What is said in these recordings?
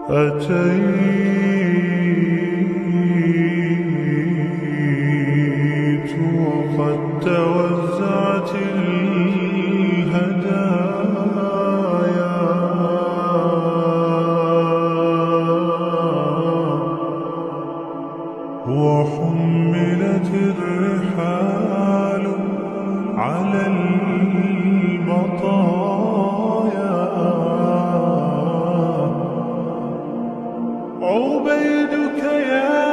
أتيت وقد توزعت الهدايا وحملت الرحال على المطايا. عبيدك يا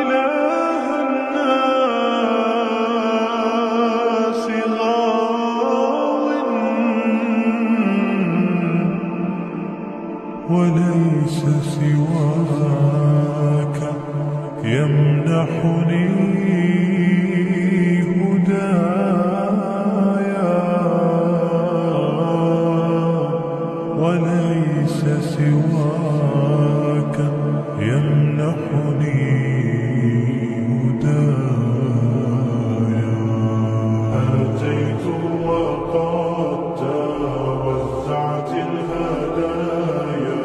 إله الناس غاو وليس سواك يمنحني هدايا وليس سواك يمنحني هدايا. أتيت وقد توزعت الهدايا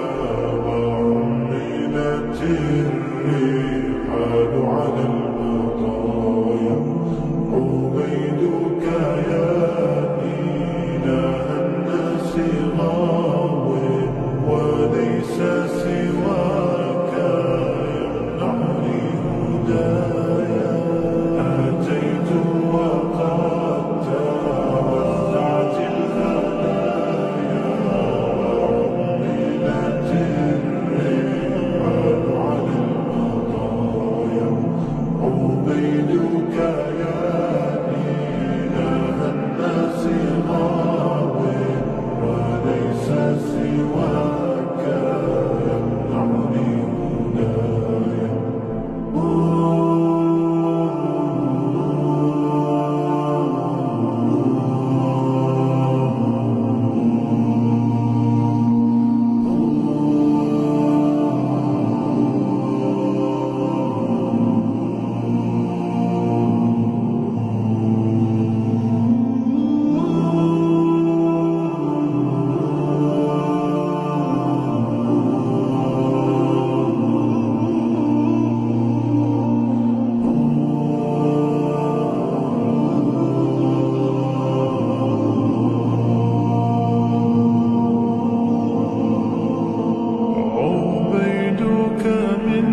وحملت الرحال على المطايا. عبيدك يا إله الناس غاو وليس سواك يمنحني هدايا. أتيت وقد توزعت الهدايا وحملت الرحال على المطايا. عبيدك يا إله الناس غاو وليس سواك يمنحني هدايا. عبيدك من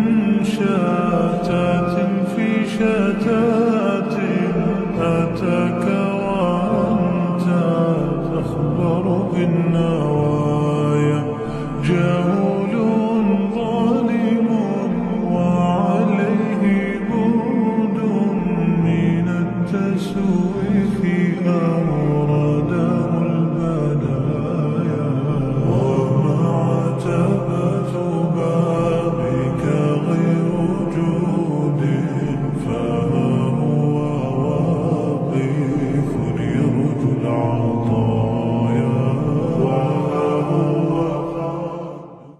شتات في شتات أتاك وأنت تخبر بالنوى.